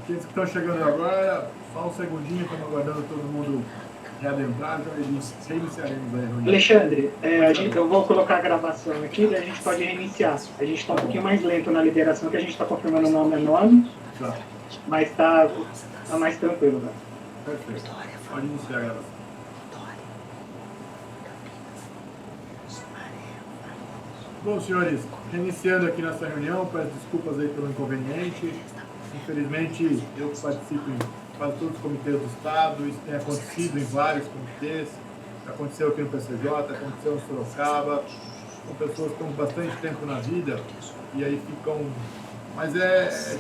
Aqueles que estão chegando agora, só um segundinho, estamos aguardando todo mundo readentrar, já reiniciaremos aí a reunião. Alexandre, eu vou colocar a gravação aqui, daí a gente pode reiniciar. A gente está um pouquinho mais lento na liberação, que a gente está confirmando o nome a nome, mas está mais tranquilo. Né? Perfeito. Pode iniciar a gravação. Bom, senhores, reiniciando aqui nossa reunião, peço desculpas aí pelo inconveniente. Infelizmente, eu participo em quase todos os comitês do Estado, isso tem acontecido em vários comitês, aconteceu aqui no PCJ, aconteceu no Sorocaba, são pessoas que estão bastante tempo na vida e aí ficam... Mas é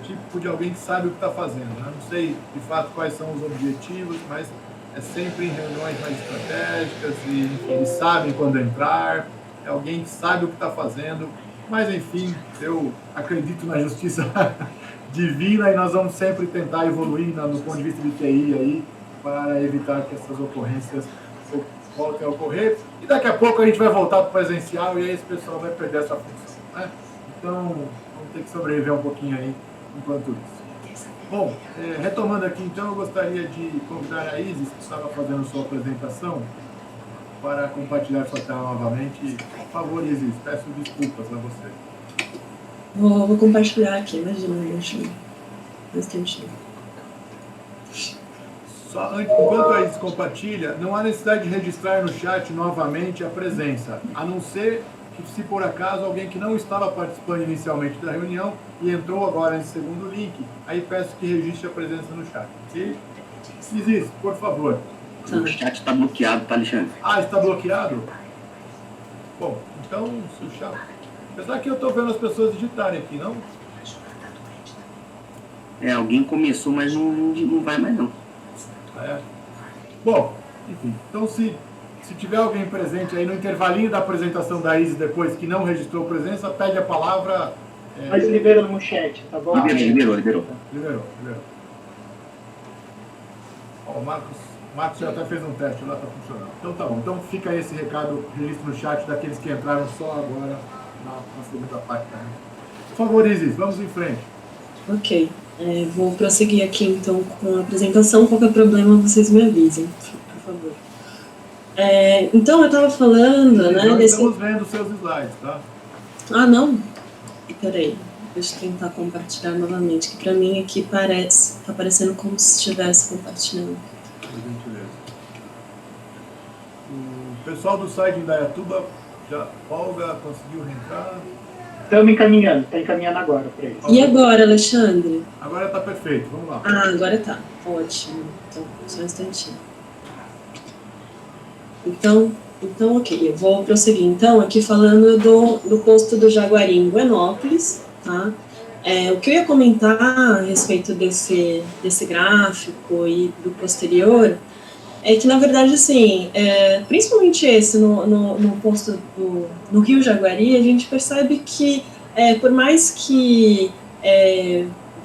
típico de alguém que sabe o que está fazendo, né? Não sei, de fato, quais são os objetivos, mas é sempre em reuniões mais estratégicas e eles sabem quando entrar, é alguém que sabe o que está fazendo, mas, enfim, eu acredito na justiça divina e nós vamos sempre tentar evoluir no ponto de vista de TI aí, para evitar que essas ocorrências voltem a ocorrer. E daqui a pouco a gente vai voltar para o presencial e aí esse pessoal vai perder essa função, né? Então, vamos ter que sobreviver um pouquinho aí enquanto isso. Bom, retomando aqui, então, eu gostaria de convidar a Isis, que estava fazendo sua apresentação, para compartilhar sua tela novamente. Por favor, Isis, peço desculpas a você. Vou compartilhar aqui, imagina, deixa eu instantinho. Enquanto a Isis compartilha, não há necessidade de registrar no chat novamente a presença, a não ser que, se por acaso, alguém que não estava participando inicialmente da reunião e entrou agora nesse segundo link, aí peço que registre a presença no chat. Ok? Isis, por favor. O chat está bloqueado, tá, Alexandre? Ah, está bloqueado? Bom, então, se o chat... Apesar que eu estou vendo as pessoas digitarem aqui, não? Alguém começou, mas não vai mais, não. É. Bom, enfim, então se tiver alguém presente aí no intervalinho da apresentação da Isis depois que não registrou presença, pede a palavra... Mas liberou no chat, tá bom? Liberou. Ó, o Marcos já até fez um teste lá, está funcionando. Então tá bom, então fica aí esse recado, registro no chat daqueles que entraram só agora na segunda parte. Né? Por favor, Isis, vamos em frente. Ok, vou prosseguir aqui então com a apresentação. Qualquer problema, vocês me avisem, por favor. Então, eu estava falando, né? Nós estamos vendo os seus slides, tá? Ah, não? Peraí, deixa eu tentar compartilhar novamente, que para mim aqui está parecendo como se estivesse compartilhando. Por gentileza. O pessoal do site de Indaiatuba, Olga, conseguiu reentrar? Estamos encaminhando, está encaminhando agora para eles. E agora, Alexandre? Agora está perfeito, vamos lá. Ah, agora tá, ótimo. Então, só um instantinho. Então, ok, eu vou prosseguir. Então, aqui falando do posto do Jaguari em Buenópolis, tá? O que eu ia comentar a respeito desse gráfico e do posterior é que, na verdade, assim, principalmente esse no posto no Rio Jaguari, a gente percebe que, por mais que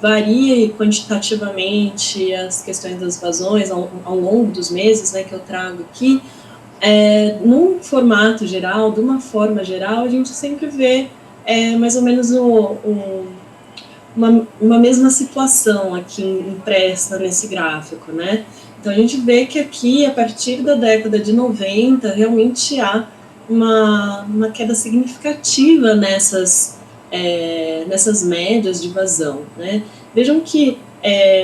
varie quantitativamente as questões das vazões ao longo dos meses, né, que eu trago aqui, num formato geral, de uma forma geral, a gente sempre vê mais ou menos uma mesma situação aqui impressa nesse gráfico, né? Então, a gente vê que aqui, a partir da década de 90, realmente há uma queda significativa nessas médias de vazão, né? Vejam que,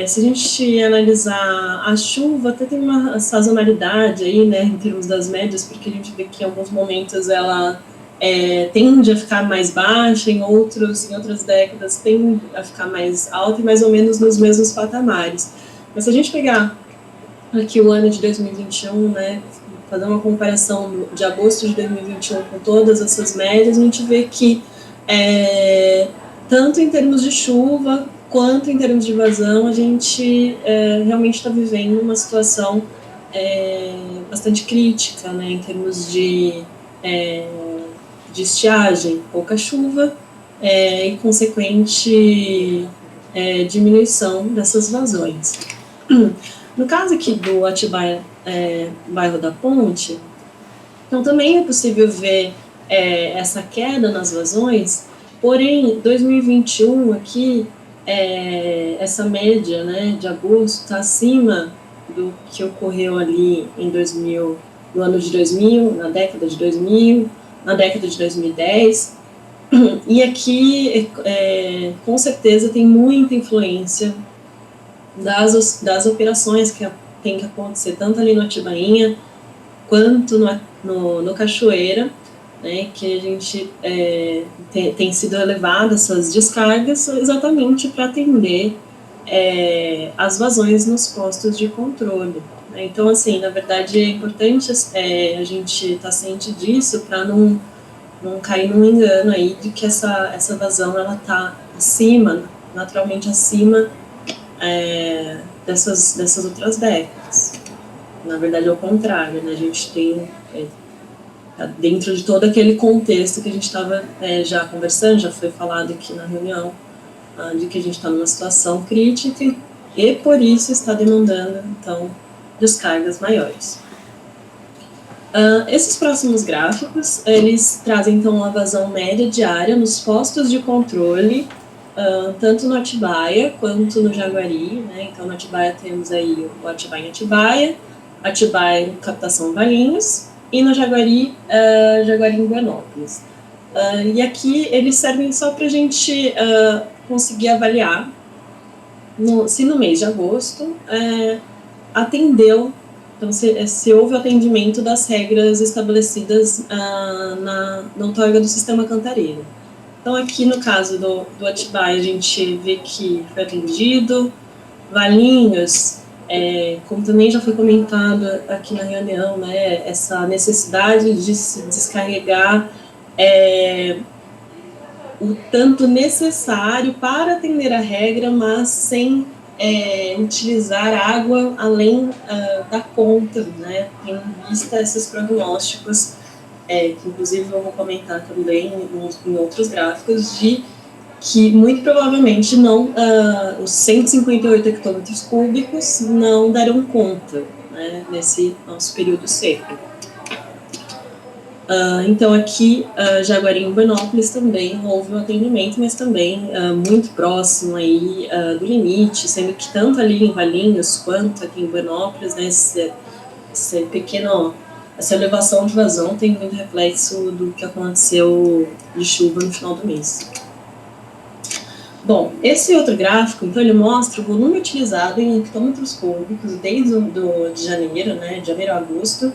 se a gente analisar a chuva, até tem uma sazonalidade aí, né, em termos das médias, porque a gente vê que em alguns momentos ela tende a ficar mais baixa, em outras décadas tende a ficar mais alta e mais ou menos nos mesmos patamares. Mas se a gente pegar aqui o ano de 2021, né, fazer uma comparação de agosto de 2021 com todas essas médias, a gente vê que tanto em termos de chuva quanto em termos de vazão, a gente realmente está vivendo uma situação bastante crítica, né, em termos de estiagem, pouca chuva e consequente diminuição dessas vazões. No caso aqui do Atibaia, bairro da Ponte, então também é possível ver essa queda nas vazões, porém, 2021 aqui essa média, né, de agosto está acima do que ocorreu ali no ano de 2000, na década de 2000, na década de 2010, e aqui, com certeza, tem muita influência das operações que tem que acontecer, tanto ali no Atibainha, quanto no Cachoeira, né, que a gente tem sido elevadas essas descargas exatamente para atender as vazões nos postos de controle. Né? Então, assim, na verdade, é importante a gente estar ciente disso para não cair num engano aí de que essa vazão ela está naturalmente acima dessas outras décadas. Na verdade, é o contrário, né? A gente tem, dentro de todo aquele contexto que a gente estava já conversando, já foi falado aqui na reunião, de que a gente está numa situação crítica e por isso está demandando, então, descargas maiores. Esses próximos gráficos, eles trazem, então, a vazão média diária nos postos de controle, tanto no Atibaia quanto no Jaguari, né? Então, no Atibaia temos aí o Atibaia, Captação Valinhos, e no Jaguari, Jaguarim-Buenópolis. E aqui eles servem só para a gente conseguir avaliar se no mês de agosto atendeu, então se houve o atendimento das regras estabelecidas na outorga do Sistema Cantareira. Então aqui no caso do Atibaia a gente vê que foi atendido, Valinhos, como também já foi comentado aqui na reunião, né, essa necessidade de se descarregar o tanto necessário para atender a regra, mas sem utilizar água além da conta, né, tendo em vista esses prognósticos, que inclusive eu vou comentar também em outros gráficos, de que muito provavelmente os 158 hectômetros cúbicos não darão conta, né, nesse nosso período seco. Então aqui, Jaguarim e Buenópolis também houve um atendimento, mas também muito próximo aí do limite, sendo que tanto ali em Valinhos quanto aqui em Buenópolis, né, essa elevação de vazão tem muito reflexo do que aconteceu de chuva no final do mês. Bom, esse outro gráfico, então, ele mostra o volume utilizado em hectômetros cúbicos desde de janeiro, né, de janeiro a agosto,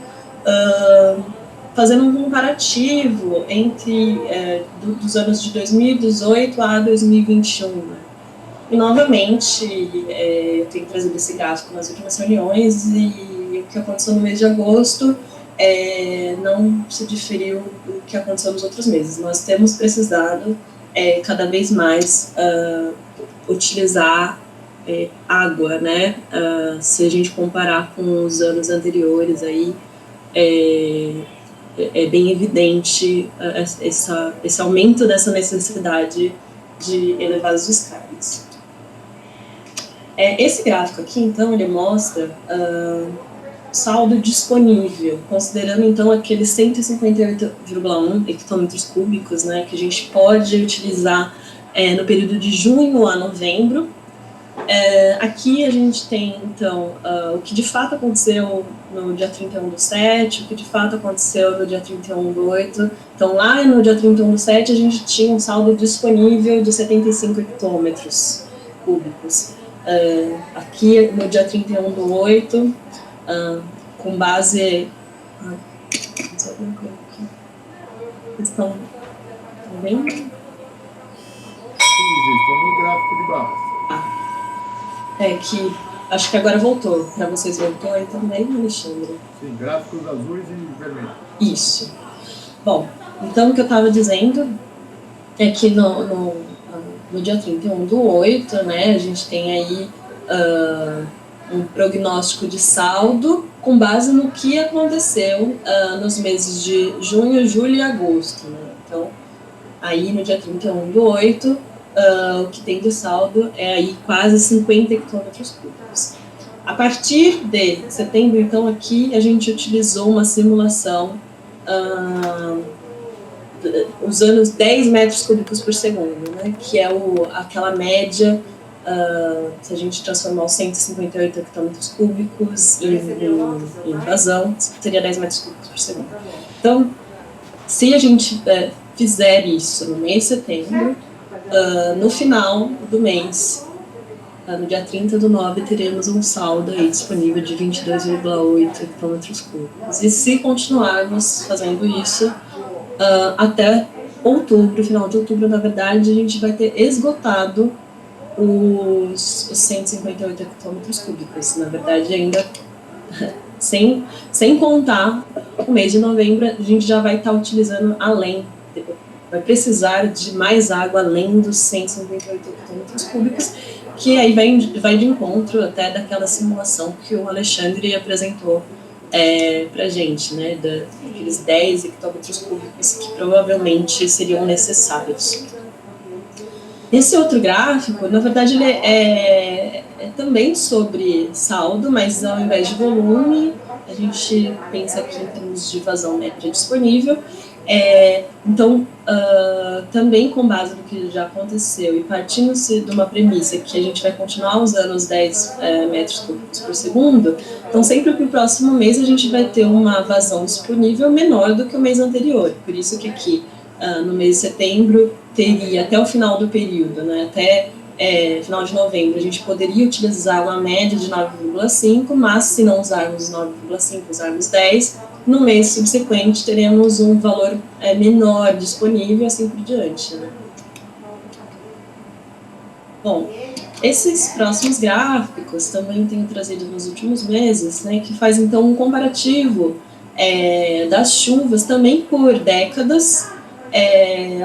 fazendo um comparativo entre dos anos de 2018 a 2021. Né? E, novamente, eu tenho trazido esse gráfico nas últimas reuniões e o que aconteceu no mês de agosto não se diferiu do que aconteceu nos outros meses. Nós temos precisado cada vez mais utilizar água, né? Se a gente comparar com os anos anteriores, aí, é bem evidente esse aumento dessa necessidade de elevar as descargas. Esse gráfico aqui, então, ele mostra saldo disponível, considerando, então, aqueles 158,1 hectômetros cúbicos, né, que a gente pode utilizar no período de junho a novembro. Aqui a gente tem, então, o que de fato aconteceu no dia 31/7, o que de fato aconteceu no dia 31/8. Então, lá no dia 31/7, a gente tinha um saldo disponível de 75 hectômetros cúbicos. Aqui, no dia 31/8, com base... não sei alguma coisa aqui. Eles estão vendo? Sim, estão no gráfico de barras. Que acho que agora voltou. Para vocês voltou aí também, Alexandre? Sim, gráficos azuis e vermelhos. Isso. Bom, então o que eu estava dizendo é que no dia 31/8, né, a gente tem aí um prognóstico de saldo com base no que aconteceu nos meses de junho, julho e agosto. Né? Então, aí no dia 31/8, o que tem de saldo é aí quase 50 hectômetros cúbicos. A partir de setembro, então, aqui a gente utilizou uma simulação usando 10 metros cúbicos por segundo, né, que é aquela média se a gente transformar os 158 hectômetros cúbicos em vazão, seria 10 metros cúbicos por segundo. Então, se a gente fizer isso no mês de setembro, no final do mês, no dia 30/9, teremos um saldo aí disponível de 22,8 hectômetros cúbicos. E se continuarmos fazendo isso até outubro, final de outubro, na verdade, a gente vai ter esgotado os 158 hectômetros cúbicos. Na verdade, ainda sem contar o mês de novembro, a gente já vai estar utilizando vai precisar de mais água além dos 158 hectômetros cúbicos, que aí vai de encontro até daquela simulação que o Alexandre apresentou para a gente, né, daqueles 10 hectômetros cúbicos que provavelmente seriam necessários. Esse outro gráfico, na verdade, ele é também sobre saldo, mas ao invés de volume, a gente pensa aqui em termos de vazão média disponível. Então, também com base no que já aconteceu e partindo-se de uma premissa que a gente vai continuar usando os 10 metros cúbicos por segundo, então sempre que o próximo mês a gente vai ter uma vazão disponível menor do que o mês anterior. Por isso que aqui, no mês de setembro, teria até o final do período, né, até final de novembro, a gente poderia utilizar uma média de 9,5, mas se não usarmos 9,5, usarmos 10, no mês subsequente teremos um valor menor disponível, assim por diante, né? Bom, esses próximos gráficos também tenho trazido nos últimos meses, né, que faz então um comparativo das chuvas também por décadas,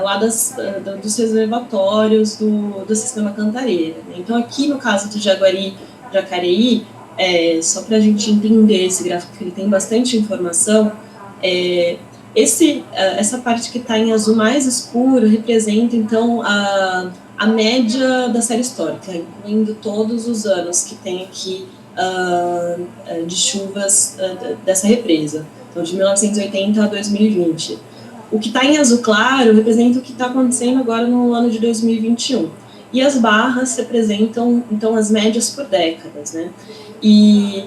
lá dos reservatórios do sistema Cantareira. Então aqui no caso do Jacareí, só para a gente entender esse gráfico, que ele tem bastante informação, essa parte que está em azul mais escuro representa, então, a média da série histórica, incluindo todos os anos que tem aqui de chuvas dessa represa, então de 1980 a 2020. O que está em azul claro representa o que está acontecendo agora no ano de 2021. E as barras representam, então, as médias por décadas, né? E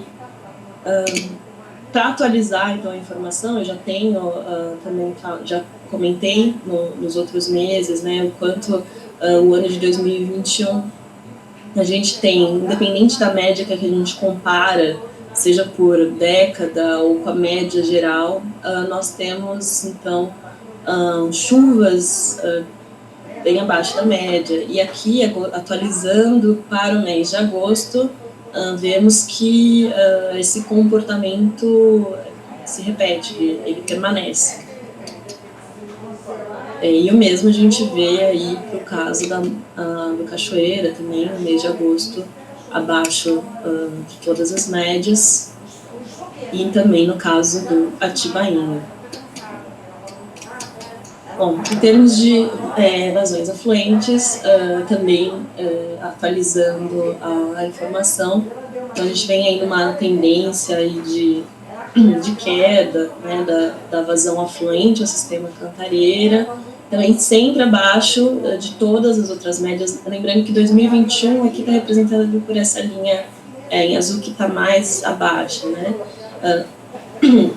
para atualizar, então, a informação, eu já tenho também, já comentei nos outros meses, né, o quanto o ano de 2021 a gente tem, independente da média que a gente compara, seja por década ou com a média geral, nós temos, então, chuvas bem abaixo da média. E aqui, atualizando para o mês de agosto, vemos que esse comportamento se repete, ele permanece. E o mesmo a gente vê aí para o caso do Cachoeira também, no mês de agosto, abaixo de todas as médias, e também no caso do Atibainha. Bom, em termos de vazões afluentes, também atualizando a informação, então a gente vem aí numa tendência aí de queda, né, da vazão afluente ao sistema Cantareira, também sempre abaixo de todas as outras médias. Lembrando que 2021 aqui está representado por essa linha em azul que está mais abaixo, né?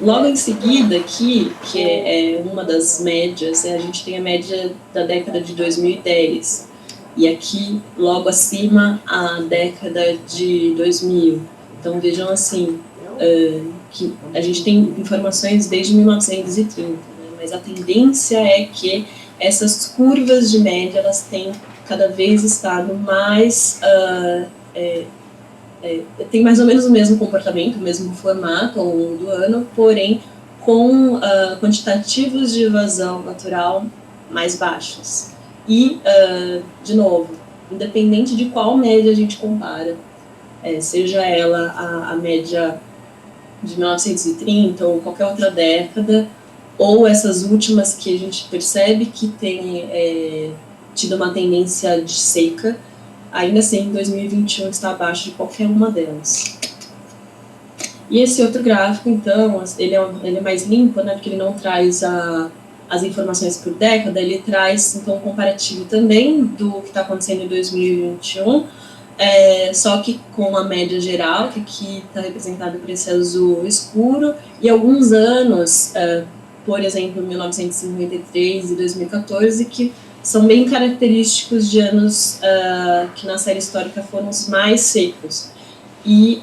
Logo em seguida aqui, que é uma das médias, a gente tem a média da década de 2010, e aqui, logo acima, a década de 2000. Então, vejam assim, que a gente tem informações desde 1930, né, mas a tendência é que essas curvas de média, elas têm cada vez estado mais... tem mais ou menos o mesmo comportamento, o mesmo formato ao longo do ano, porém com quantitativos de evasão natural mais baixos. E, de novo, independente de qual média a gente compara, seja ela a média de 1930 ou qualquer outra década, ou essas últimas que a gente percebe que tem tido uma tendência de seca, ainda assim, 2021 está abaixo de qualquer uma delas. E esse outro gráfico, então, ele é mais limpo, né, porque ele não traz as informações por década, ele traz, então, um comparativo também do que está acontecendo em 2021 só que com a média geral, que aqui está representada por esse azul escuro, e alguns anos, por exemplo, 1953 e 2014, que são bem característicos de anos que na série histórica foram os mais secos. E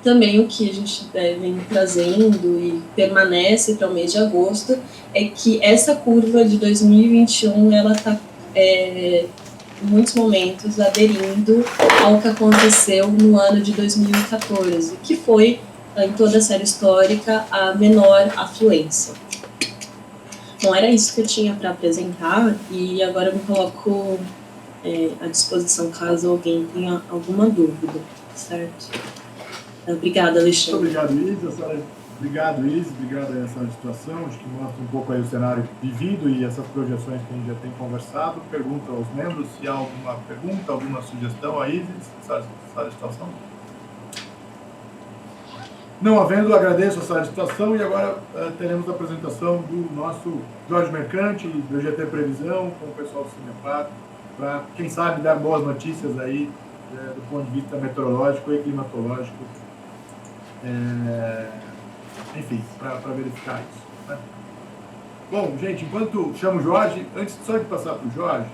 também o que a gente vem trazendo e permanece para o mês de agosto é que essa curva de 2021 ela está em muitos momentos aderindo ao que aconteceu no ano de 2014, que foi, em toda a série histórica, a menor afluência. Bom, era isso que eu tinha para apresentar, e agora eu me coloco à disposição caso alguém tenha alguma dúvida, certo? Obrigada, Alexandre. Muito obrigado, Isa. Obrigado, Isa. Obrigado a essa situação. Acho que mostra um pouco aí o cenário vivido e essas projeções que a gente já tem conversado. Pergunta aos membros se há alguma pergunta, alguma sugestão a Isa, essa situação. Não havendo, agradeço essa situação e agora teremos a apresentação do nosso Jorge Mercante, do GT Previsão, com o pessoal do Cinepar, para, quem sabe, dar boas notícias aí do ponto de vista meteorológico e climatológico. Enfim, para verificar isso. Né? Bom, gente, enquanto chamo o Jorge, antes só de passar para o Jorge,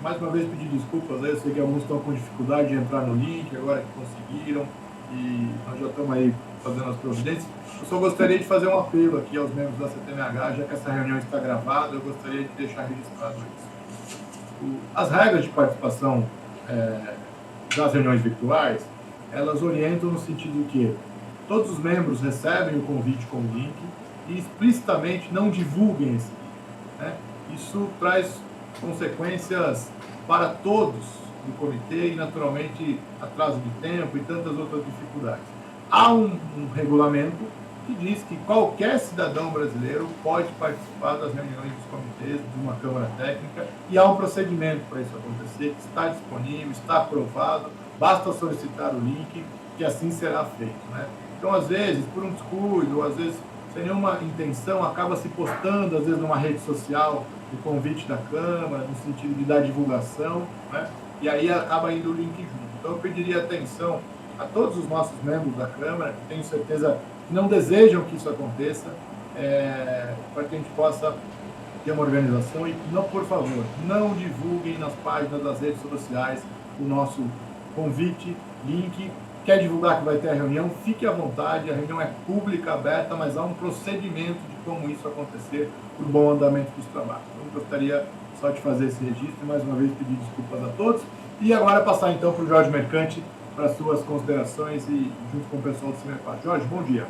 mais uma vez pedir desculpas, eu sei que alguns estão com dificuldade de entrar no link, agora que conseguiram, e nós já estamos aí fazendo as providências. Eu só gostaria de fazer um apelo aqui aos membros da CTMH, já que essa reunião está gravada, eu gostaria de deixar registrado isso. As regras de participação das reuniões virtuais, elas orientam no sentido que todos os membros recebem o convite com o link e explicitamente não divulguem esse link. Né? Isso traz consequências para todos do comitê e, naturalmente, atraso de tempo e tantas outras dificuldades. Há um regulamento que diz que qualquer cidadão brasileiro pode participar das reuniões dos comitês de uma Câmara Técnica e há um procedimento para isso acontecer, que está disponível, está aprovado, basta solicitar o link, que assim será feito. Né? Então, às vezes, por um descuido, ou às vezes sem nenhuma intenção, acaba se postando, às vezes, numa rede social, o convite da Câmara, no sentido de dar divulgação, né? E aí acaba indo o link junto. Então, eu pediria atenção a todos os nossos membros da Câmara, que tenho certeza que não desejam que isso aconteça, para que a gente possa ter uma organização e, não, por favor, não divulguem nas páginas das redes sociais o nosso convite, link. Quer divulgar que vai ter a reunião, fique à vontade, a reunião é pública, aberta, mas há um procedimento de como isso acontecer para o bom andamento dos trabalhos. Então, gostaria só de fazer esse registro e, mais uma vez, pedir desculpas a todos. E agora passar, então, para o Jorge Mercante, para suas considerações e junto com o pessoal do Cinepar. Jorge, bom dia.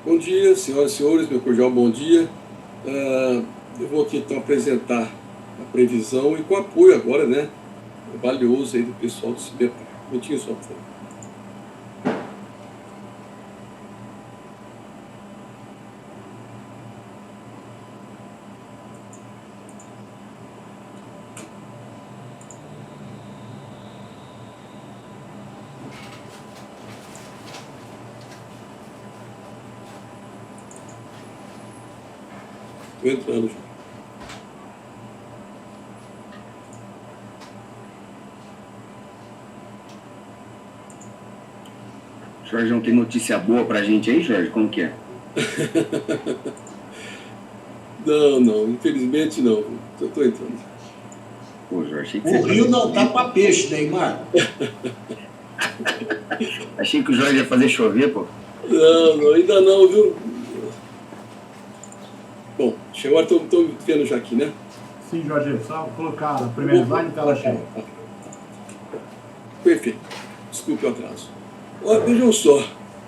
Bom dia, senhoras e senhores, meu cordial bom dia. Eu vou aqui, então, apresentar a previsão e com apoio agora, né, valioso aí do pessoal do Cinepar. Um minutinho só, por favor. Estou entrando já. Jorge, não tem notícia boa pra gente aí, Jorge? Como que é? Não, infelizmente não. Estou entrando. Pô, Jorge, achei que O rio não tá para peixe, Neymar. Achei que o Jorge ia fazer chover, pô. Não, ainda não, viu? Bom, agora estou vendo já aqui, né? Sim, Jorge, só colocar a primeira slide e tela cheia. Perfeito. Desculpe o atraso. Olha, vejam só,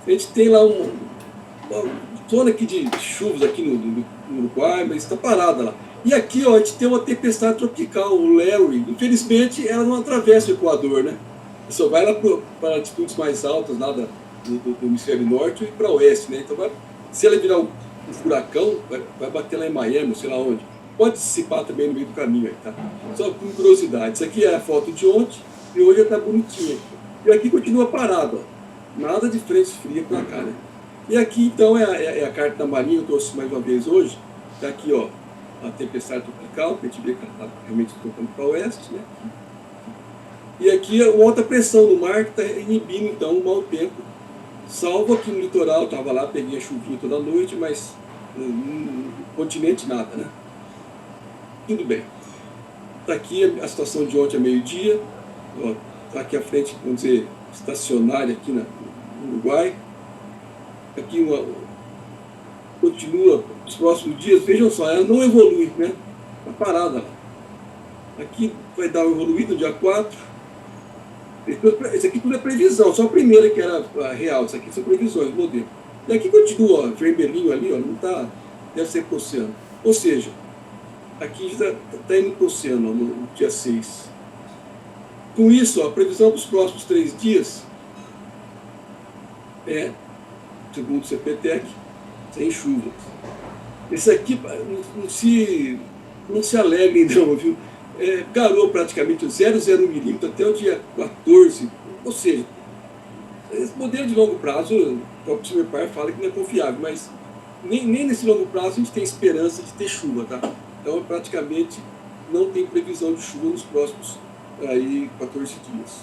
a gente tem lá uma zona aqui de chuvas aqui no Uruguai, mas está parada lá. E aqui, ó, a gente tem uma tempestade tropical, o Larry. Infelizmente, ela não atravessa o Equador, né? Ela só vai lá para altitudes mais altas lá do hemisfério norte e para oeste, né? Então, se ela virar um furacão, vai bater lá em Miami, sei lá onde. Pode dissipar também no meio do caminho aí, tá? Só por curiosidade. Isso aqui é a foto de ontem e hoje já está bonitinho. E aqui continua parado, ó. Nada de frente fria para cá, né? E aqui, então, é a carta da Marinha, eu trouxe mais uma vez hoje. Está aqui, ó, a tempestade tropical, que a gente vê que ela está realmente tocando para o oeste, né? E aqui uma alta pressão no mar que está inibindo, então, o mau tempo. Salvo aqui no litoral, estava lá, peguei a chuvinha toda noite, mas no continente nada, né? Tudo bem. Está aqui a situação de ontem a meio-dia. Está aqui à frente, vamos dizer, estacionária aqui no Uruguai. Aqui continua os próximos dias, vejam só, ela não evolui, né? Está parada lá. Aqui vai dar uma evoluída no dia 4. Isso aqui tudo é previsão, só a primeira que era real, isso aqui são previsões, modelo. E aqui continua, ó, vermelhinho ali, ó, não está, deve ser para o oceano. Ou seja, aqui já está indo para o oceano, ó, no dia 6. Com isso, ó, a previsão para os próximos 3 dias é, segundo o CPTEC, sem chuvas. Esse aqui não se alegrem não, viu? Garou praticamente 0,01 milímetro até o dia 14, ou seja, esse modelo de longo prazo, o próprio Cimepar fala que não é confiável, mas nem nesse longo prazo a gente tem esperança de ter chuva, tá? Então praticamente não tem previsão de chuva nos próximos 14 dias.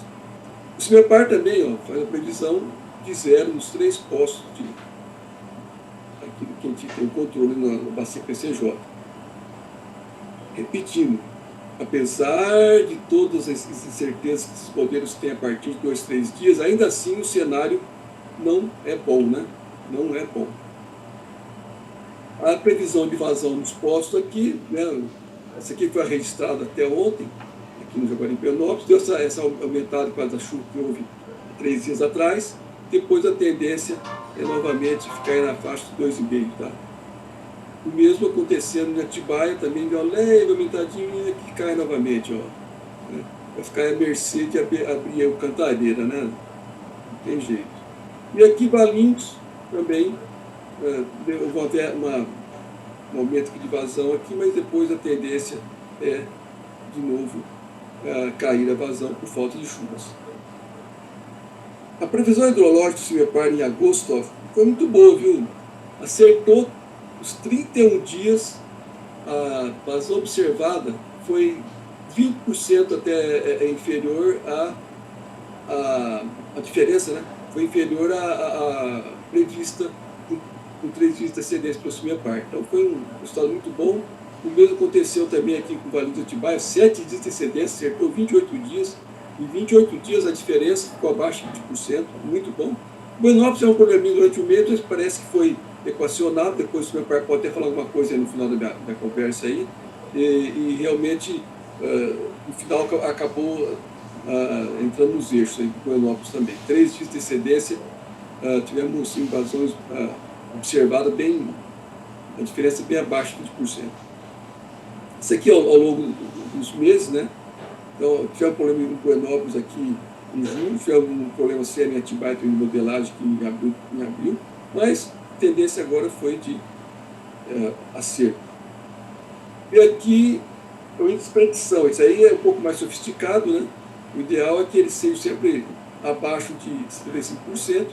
O Cimepar também, ó, faz a previsão de 0 nos 3 postos aquilo que a gente tem o controle na bacia PCJ. Repetindo, apesar de todas as incertezas que esses modelos têm a partir de 2, 3 dias, ainda assim o cenário não é bom, né? Não é bom. A previsão de vazão nos postos aqui, né? Essa aqui foi registrada até ontem, aqui no Jaguaribe Penópolis, deu essa aumentada com a chuva que houve 3 dias atrás, depois a tendência é novamente ficar na faixa de 2,5, tá? O mesmo acontecendo em Atibaia, também deu uma leve aumentadinha que cai novamente, ó. Né? Vai ficar à mercê de abrir o Cantareira, né? Não tem jeito. E aqui Valinhos também, houve um aumento de vazão aqui, mas depois a tendência é, de novo, cair a vazão por falta de chuvas. A previsão hidrológica do Cimepar em agosto, ó, foi muito boa, viu? Acertou os 31 dias, a vazão observada foi 20% até inferior a diferença, né? Foi inferior à prevista com 3 dias de antecedência para o Cimepar. Então foi um resultado muito bom. O mesmo aconteceu também aqui com o Vale do Atibaia, 7 dias de antecedência, acertou 28 dias. Em 28 dias a diferença ficou abaixo de 20%, muito bom. O Buenópolis é um probleminha durante o mês, mas parece que foi equacionado. Depois o Cimepar pode até falar alguma coisa no final da conversa aí. E realmente, no final, acabou entrando nos eixos aí do Buenópolis também. 3 dias de antecedência, tivemos invasões observadas bem, a diferença bem abaixo de 20%. Isso aqui ao longo dos meses, né? Então, tivemos um problema em Buenópolis aqui em julho, tivemos um problema sério em Atibaia, de modelagem aqui em abril, mas a tendência agora foi de acerto. E aqui, o índice de predição, isso aí é um pouco mais sofisticado, né? O ideal é que ele seja sempre abaixo de 75%.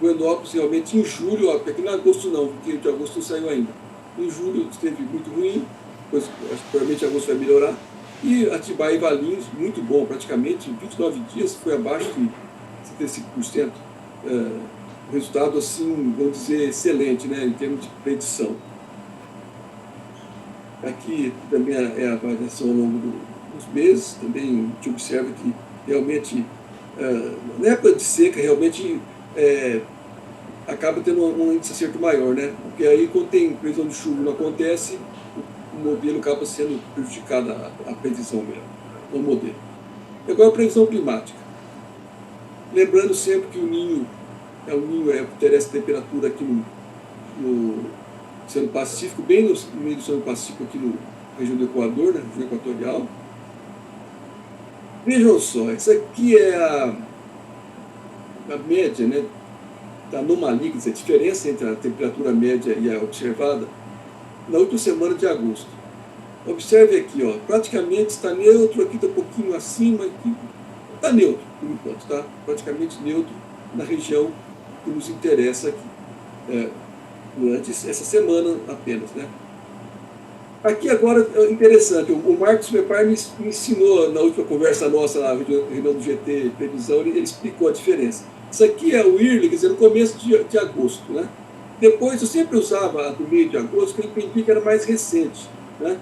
Buenópolis realmente em julho, porque aqui não é agosto não, porque de agosto não saiu ainda. Em julho esteve muito ruim, depois provavelmente agosto vai melhorar. E Atibaia e Valinhos, muito bom, praticamente, em 29 dias foi abaixo de 75%. Resultado, assim, vamos dizer, excelente, né, em termos de predição. Aqui também é a variação ao longo dos meses, também a gente observa que realmente, na época de seca, realmente acaba tendo um índice de acerto maior, né, porque aí quando tem previsão de chuva não acontece, o modelo acaba sendo prejudicado, a previsão mesmo, o modelo. E agora a previsão climática. Lembrando sempre que o Ninho oferece temperatura aqui no Oceano Pacífico, bem no meio do Oceano Pacífico, aqui na região do Equador, na região equatorial. Vejam só, isso aqui é a média, né, da anomalia, quer dizer, a diferença entre a temperatura média e a observada na última semana de agosto. Observe aqui, ó, praticamente está neutro, aqui está um pouquinho acima, aqui está neutro, por enquanto, tá? Praticamente neutro na região que nos interessa aqui, durante essa semana apenas, né? Aqui agora, é interessante, o Marcos Mepar me ensinou na última conversa nossa lá, na reunião do GT Previsão, ele explicou a diferença. Isso aqui é o IRLI, quer dizer, no começo de agosto, né? Depois eu sempre usava a do meio de agosto, que eu entendi que era mais recente, né?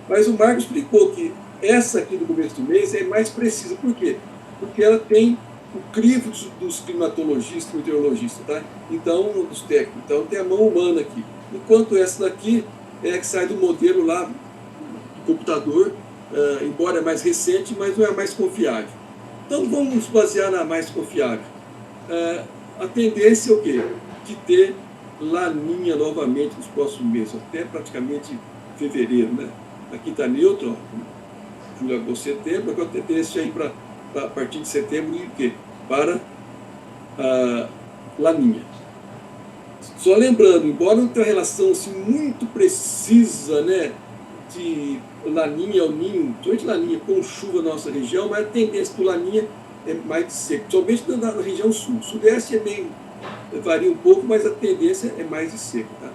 Mas o Marcos explicou que essa aqui do começo do mês é mais precisa. Por quê? Porque ela tem o crivo dos climatologistas, meteorologistas, tá? Então, dos técnicos. Então tem a mão humana aqui. Enquanto essa daqui é que sai do modelo lá do computador, embora é mais recente, mas não é mais confiável. Então vamos nos basear na mais confiável. A tendência é o quê? De ter laninha novamente nos próximos meses, até praticamente fevereiro, né? Aqui está neutro, ó, julho, agosto, setembro, agora a tendência aí para a partir de setembro e o quê? Para a laninha. Só lembrando, embora não tenha uma relação assim, muito precisa, né, de laninha ao ninho, principalmente laninha com chuva na nossa região, mas a tendência do laninha é mais de seco, principalmente na região sul. O sudeste varia um pouco, mas a tendência é mais de seco. Tá?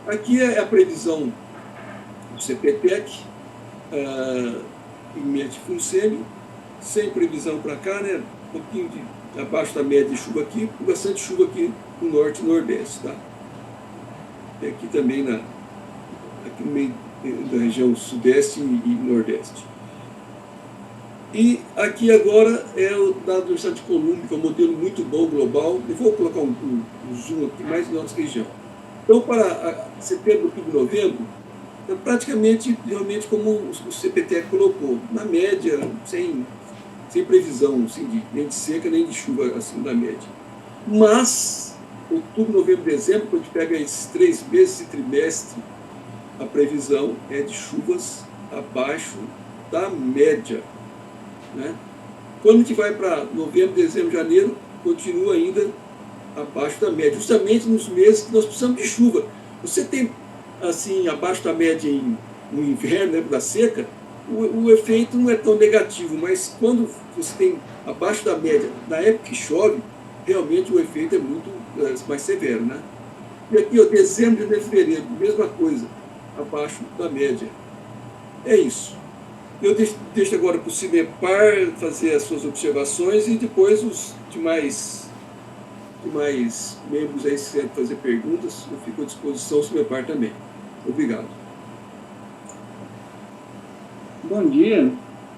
Aqui é a previsão do CPTEC, em média de FUNSEMI, sem previsão para cá, né, um pouquinho abaixo da média de chuva aqui, com bastante chuva aqui no norte e nordeste. Tá? E aqui também aqui no meio da região sudeste e nordeste. E aqui agora é o da Universidade de Colômbia, que é um modelo muito bom, global. Eu vou colocar um zoom aqui mais na nossa região. Então, para setembro, outubro, novembro, é praticamente, realmente, como o CPTE colocou, na média, sem previsão, assim, nem de seca, nem de chuva, assim, na média. Mas, outubro, novembro, dezembro, quando a gente pega esses 3 meses, esse trimestre, a previsão é de chuvas abaixo da média. Né? Quando a gente vai para novembro, dezembro, janeiro, continua ainda abaixo da média, justamente nos meses que nós precisamos de chuva. Você tem, assim, abaixo da média no inverno, né, da seca, o efeito não é tão negativo, mas quando você tem abaixo da média, na época que chove, realmente o efeito é muito mais severo. Né? E aqui, ó, dezembro, janeiro, fevereiro, mesma coisa, abaixo da média. É isso. Eu deixo agora para o CIMEPAR fazer as suas observações e depois os demais membros aí, se quiserem fazer perguntas, eu fico à disposição, o CIMEPAR também. Obrigado. Bom dia.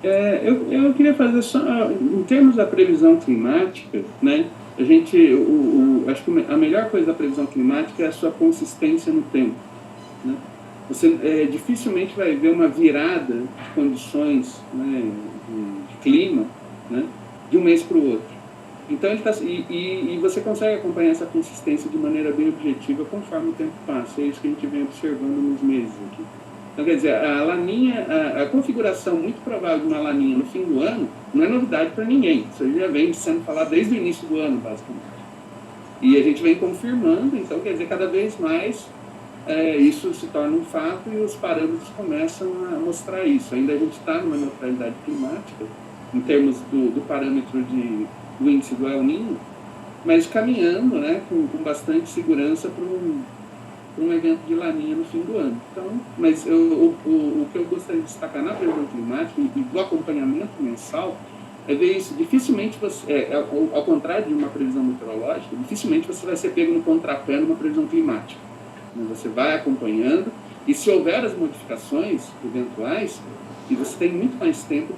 Eu queria fazer só, em termos da previsão climática, né, acho que a melhor coisa da previsão climática é a sua consistência no tempo. Né? Você dificilmente vai ver uma virada de condições, né, de clima, né, de um mês para o outro. Então, e você consegue acompanhar essa consistência de maneira bem objetiva conforme o tempo passa. É isso que a gente vem observando nos meses aqui. Então, quer dizer, a laninha, a configuração muito provável de uma laninha no fim do ano não é novidade para ninguém. Isso já vem sendo falado desde o início do ano, basicamente. E a gente vem confirmando, então, quer dizer, cada vez mais isso se torna um fato e os parâmetros começam a mostrar isso. Ainda a gente está numa neutralidade climática, em termos do parâmetro do índice do El Niño, mas caminhando, né, com bastante segurança para um evento de laninha no fim do ano. Então, mas o que eu gostaria de destacar na previsão climática e do acompanhamento mensal é ver isso. Dificilmente você, ao contrário de uma previsão meteorológica, dificilmente você vai ser pego no contrapé numa previsão climática. Você vai acompanhando e se houver as modificações eventuais, e você tem muito mais tempo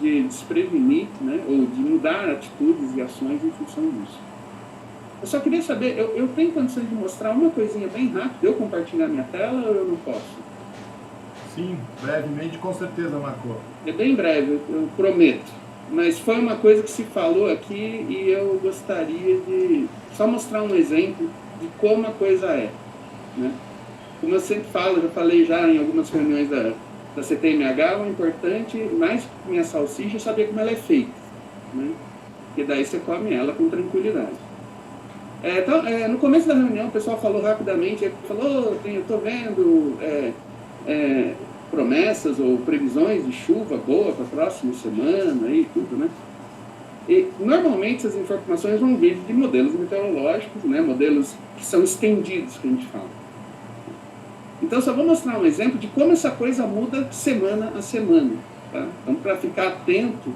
de se prevenir, né, ou de mudar atitudes e ações em função disso. Eu só queria saber, eu tenho condições de mostrar uma coisinha bem rápida, eu compartilhar minha tela ou eu não posso? Sim, brevemente, com certeza, Marco. É bem breve, eu prometo. Mas foi uma coisa que se falou aqui e eu gostaria de só mostrar um exemplo de como a coisa é. Né? Como eu sempre falo, já falei já em algumas reuniões da CTMH, o importante, mais que minha salsicha, é saber como ela é feita. Né? Porque daí você come ela com tranquilidade. Então, no começo da reunião, o pessoal falou rapidamente, falou, eu estou vendo promessas ou previsões de chuva boa para a próxima semana e tudo, né? E, normalmente, essas informações vão vir de modelos meteorológicos, né? Modelos que são estendidos, que a gente fala. Então, só vou mostrar um exemplo de como essa coisa muda semana a semana. Tá? Então, para ficar atento,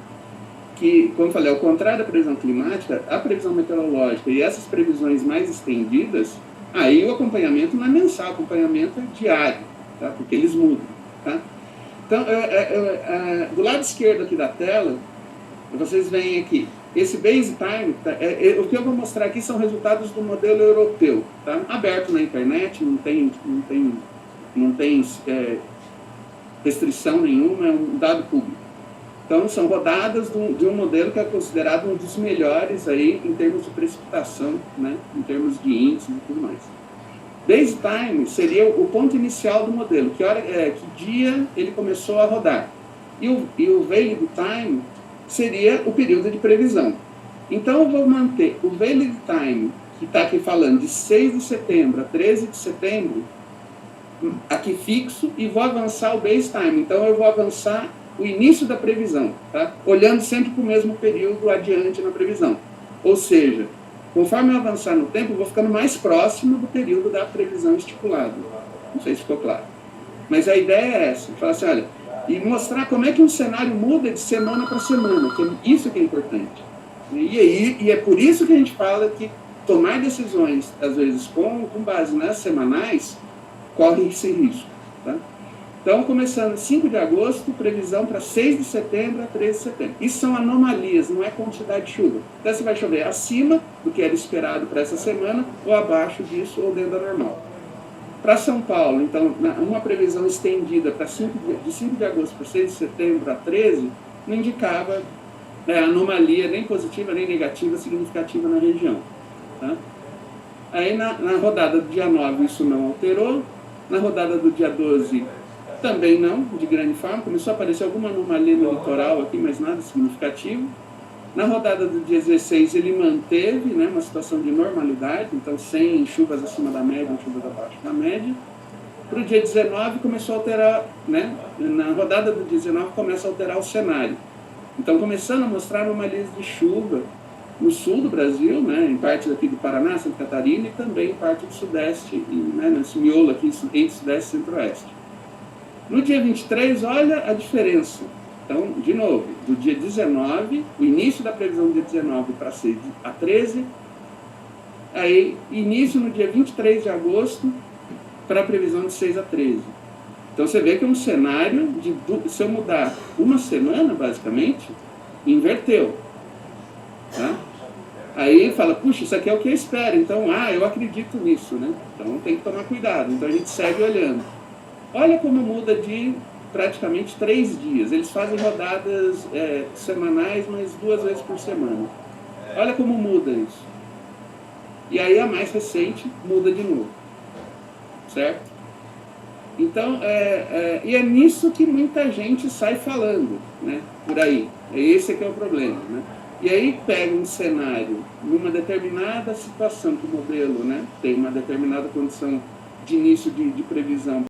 que, como eu falei, ao contrário da previsão climática, a previsão meteorológica e essas previsões mais estendidas, aí o acompanhamento não é mensal, o acompanhamento é diário, tá? Porque eles mudam. Tá? Então, do lado esquerdo aqui da tela, vocês veem aqui, esse base time, tá? O que eu vou mostrar aqui são resultados do modelo europeu, tá? Aberto na internet, não tem restrição nenhuma, é um dado público. Então, são rodadas de um modelo que é considerado um dos melhores aí em termos de precipitação, né? Em termos de índices e tudo mais. Base time seria o ponto inicial do modelo, que dia ele começou a rodar. E o valid time seria o período de previsão. Então, eu vou manter o valid time, que está aqui falando de 6 de setembro a 13 de setembro, aqui fixo, e vou avançar o base time. Então, eu vou avançar o início da previsão, tá? Olhando sempre para o mesmo período adiante na previsão. Ou seja, conforme eu avançar no tempo, eu vou ficando mais próximo do período da previsão estipulado. Não sei se ficou claro. Mas a ideia é essa, falar assim, olha, e mostrar como é que um cenário muda de semana para semana, que isso que é importante. E é por isso que a gente fala que tomar decisões, às vezes, com base nas semanais, corre esse risco. Tá? Então, começando 5 de agosto, previsão para 6 de setembro a 13 de setembro. Isso são anomalias, não é quantidade de chuva. Então, você vai chover acima do que era esperado para essa semana, ou abaixo disso, ou dentro da normal. Para São Paulo, então, uma previsão estendida para de 5 de agosto para 6 de setembro a 13, não indicava anomalia nem positiva nem negativa significativa na região. Tá? Aí, na rodada do dia 9, isso não alterou. Na rodada do dia 12, também não, de grande forma. Começou a aparecer alguma anomalia no litoral aqui, mas nada significativo. Na rodada do dia 16, ele manteve, né, uma situação de normalidade, então sem chuvas acima da média, chuvas abaixo da média. Para o dia 19, começou a alterar, né, na rodada do dia 19, começa a alterar o cenário. Então, começando a mostrar anomalias de chuva no sul do Brasil, né, em parte aqui do Paraná, Santa Catarina, e também em parte do Sudeste, né, nesse miolo aqui entre Sudeste e Centro-Oeste. No dia 23, olha a diferença. Então, de novo, do dia 19, o início da previsão do dia 19 para 6 a 13, aí início no dia 23 de agosto para a previsão de 6 a 13. Então, você vê que é um cenário se eu mudar uma semana, basicamente, inverteu. Tá? Aí fala, puxa, isso aqui é o que eu espero, então, eu acredito nisso, né? Então, tem que tomar cuidado. Então, a gente segue olhando. Olha como muda de praticamente 3 dias. Eles fazem rodadas semanais, mas 2 vezes por semana. Olha como muda isso. E aí a mais recente muda de novo. Certo? Então, e é nisso que muita gente sai falando, né? Por aí. Esse que é o problema, né? E aí pega um cenário numa determinada situação que o modelo, né, tem uma determinada condição de início de previsão